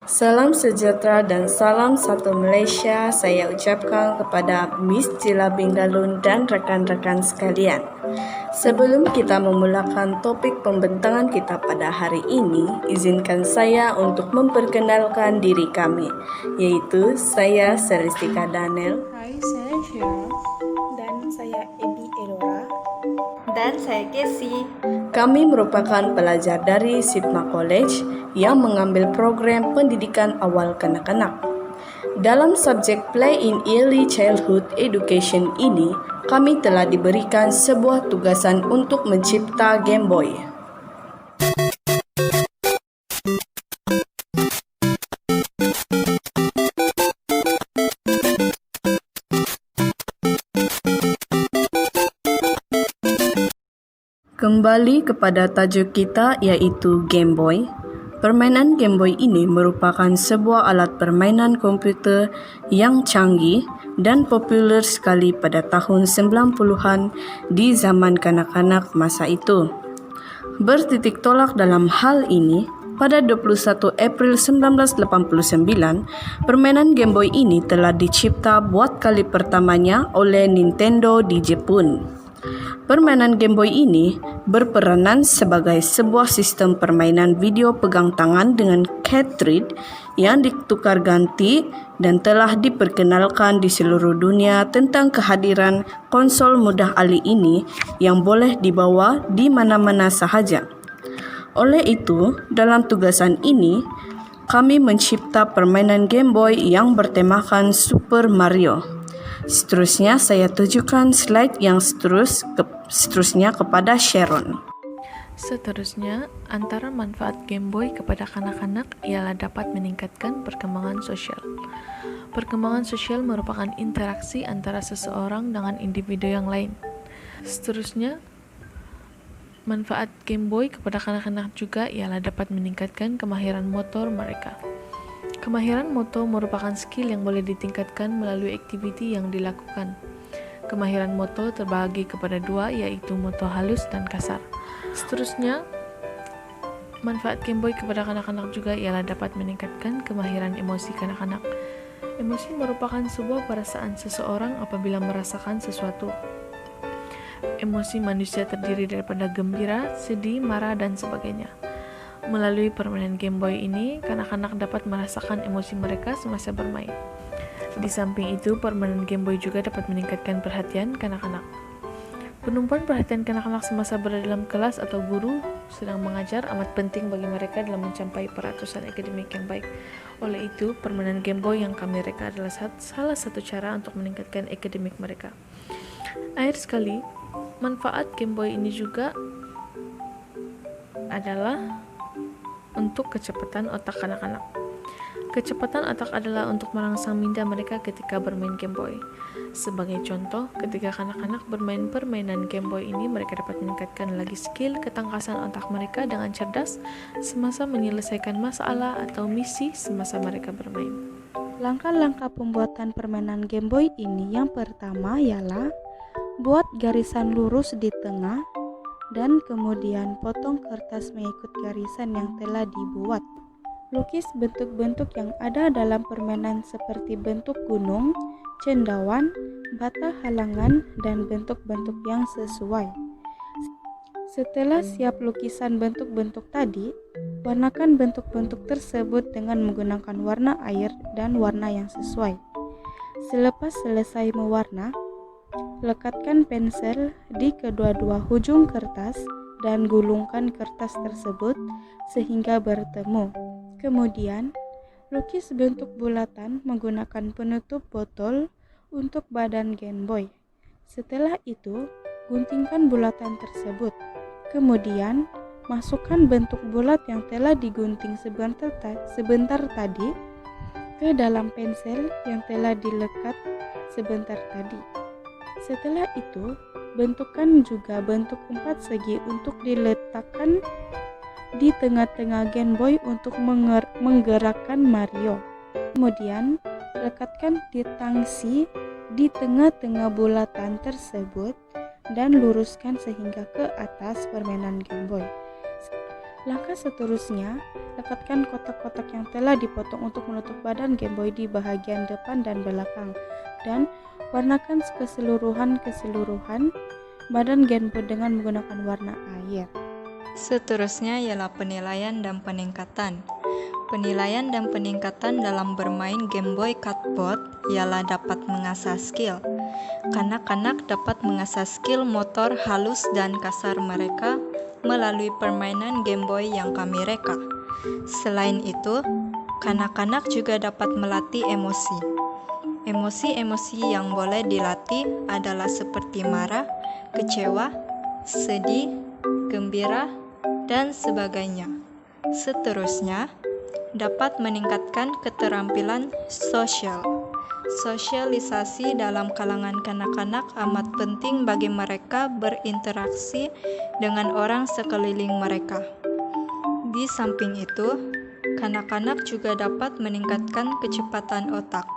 Salam sejahtera dan salam satu Malaysia saya ucapkan kepada Miss Jila Bengalun dan rekan-rekan sekalian. Sebelum kita memulakan topik pembentangan kita pada hari ini, izinkan saya untuk memperkenalkan diri kami, yaitu saya Celestika Daniel. Hai, saya Syara. Dan saya Ebi Elora. Dan saya Casey. Kami merupakan pelajar dari Sipma College yang mengambil program pendidikan awal kanak-kanak. Dalam subjek Play in Early Childhood Education ini, kami telah diberikan sebuah tugasan untuk mencipta Game Boy. Kembali kepada tajuk kita yaitu Game Boy. Permainan Game Boy ini merupakan sebuah alat permainan komputer yang canggih dan popular sekali pada tahun 90-an di zaman kanak-kanak masa itu. Bertitik tolak dalam hal ini, pada 21 April 1989, permainan Game Boy ini telah dicipta buat kali pertamanya oleh Nintendo di Jepun. Permainan Game Boy ini berperanan sebagai sebuah sistem permainan video pegang tangan dengan cartridge yang ditukar ganti dan telah diperkenalkan di seluruh dunia tentang kehadiran konsol mudah alih ini yang boleh dibawa di mana-mana sahaja. Oleh itu, dalam tugasan ini, kami mencipta permainan Game Boy yang bertemakan Super Mario. Seterusnya saya tunjukkan slide yang seterusnya kepada Sharon. Seterusnya, antara manfaat Game Boy kepada kanak-kanak ialah dapat meningkatkan perkembangan sosial. Perkembangan sosial merupakan interaksi antara seseorang dengan individu yang lain. Seterusnya, manfaat Game Boy kepada kanak-kanak juga ialah dapat meningkatkan kemahiran motor mereka. Kemahiran motor merupakan skill yang boleh ditingkatkan melalui aktiviti yang dilakukan. Kemahiran motor terbagi kepada dua, yaitu motor halus dan kasar. Seterusnya, manfaat Game Boy kepada kanak-kanak juga ialah dapat meningkatkan kemahiran emosi kanak-kanak. Emosi merupakan sebuah perasaan seseorang apabila merasakan sesuatu. Emosi manusia terdiri daripada gembira, sedih, marah, dan sebagainya. Melalui permainan Game Boy ini, kanak-kanak dapat merasakan emosi mereka semasa bermain. Di samping itu, permainan Game Boy juga dapat meningkatkan perhatian kanak-kanak. Penumpuan perhatian kanak-kanak semasa berada dalam kelas atau guru sedang mengajar amat penting bagi mereka dalam mencapai peratusan akademik yang baik. Oleh itu, permainan Game Boy yang kami reka adalah salah satu cara untuk meningkatkan akademik mereka. Akhir sekali, manfaat Game Boy ini juga adalah untuk kecepatan otak kanak-kanak. Kecepatan otak adalah untuk merangsang minda mereka ketika bermain Game Boy. Sebagai contoh, ketika kanak-kanak bermain permainan Game Boy ini, mereka dapat meningkatkan lagi skill ketangkasan otak mereka dengan cerdas semasa menyelesaikan masalah atau misi semasa mereka bermain. Langkah-langkah pembuatan permainan Game Boy ini yang pertama ialah buat garisan lurus di tengah dan kemudian potong kertas mengikut garisan yang telah dibuat. Lukis bentuk-bentuk yang ada dalam permainan seperti bentuk gunung, cendawan, bata halangan, dan bentuk-bentuk yang sesuai. Setelah siap lukisan bentuk-bentuk tadi, warnakan bentuk-bentuk tersebut dengan menggunakan warna air dan warna yang sesuai. Selepas selesai mewarna, lekatkan pensel di kedua-dua ujung kertas dan gulungkan kertas tersebut sehingga bertemu. Kemudian, lukis bentuk bulatan menggunakan penutup botol untuk badan Game Boy. Setelah itu, guntingkan bulatan tersebut. Kemudian, masukkan bentuk bulat yang telah digunting sebentar tadi ke dalam pensel yang telah dilekat sebentar tadi. Setelah itu, bentukkan juga bentuk 4 segi untuk diletakkan di tengah-tengah Game Boy untuk menggerakkan Mario. Kemudian, lekatkan tangsi di tengah-tengah bulatan tersebut dan luruskan sehingga ke atas permainan Game Boy. Langkah seterusnya, lekatkan kotak-kotak yang telah dipotong untuk menutup badan Game Boy di bagian depan dan belakang, dan warnakan keseluruhan badan Game Boy dengan menggunakan warna air. Seterusnya ialah penilaian dan peningkatan. Penilaian dan peningkatan dalam bermain Game Boy Cardboard ialah dapat mengasah skill. Kanak-kanak dapat mengasah skill motor halus dan kasar mereka melalui permainan Game Boy yang kami reka. Selain itu, kanak-kanak juga dapat melatih emosi. Emosi-emosi yang boleh dilatih adalah seperti marah, kecewa, sedih, gembira, dan sebagainya. Seterusnya, dapat meningkatkan keterampilan sosial. Sosialisasi dalam kalangan kanak-kanak amat penting bagi mereka berinteraksi dengan orang sekeliling mereka. Di samping itu, kanak-kanak juga dapat meningkatkan kecepatan otak.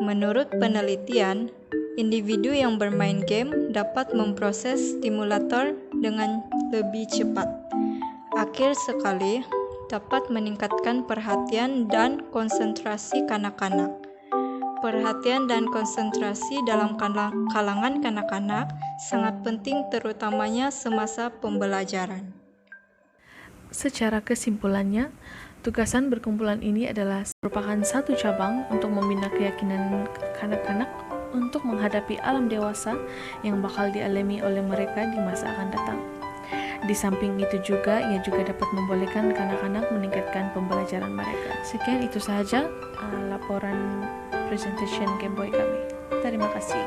Menurut penelitian, individu yang bermain game dapat memproses stimulator dengan lebih cepat. Akhir sekali, dapat meningkatkan perhatian dan konsentrasi kanak-kanak. Perhatian dan konsentrasi dalam kalangan kanak-kanak sangat penting terutamanya semasa pembelajaran. Secara kesimpulannya, tugasan berkumpulan ini adalah merupakan satu cabang untuk membina keyakinan kanak-kanak untuk menghadapi alam dewasa yang bakal dialami oleh mereka di masa akan datang. Di samping itu juga, ia juga dapat membolehkan kanak-kanak meningkatkan pembelajaran mereka. Sekian itu sahaja laporan presentation Game Boy kami. Terima kasih.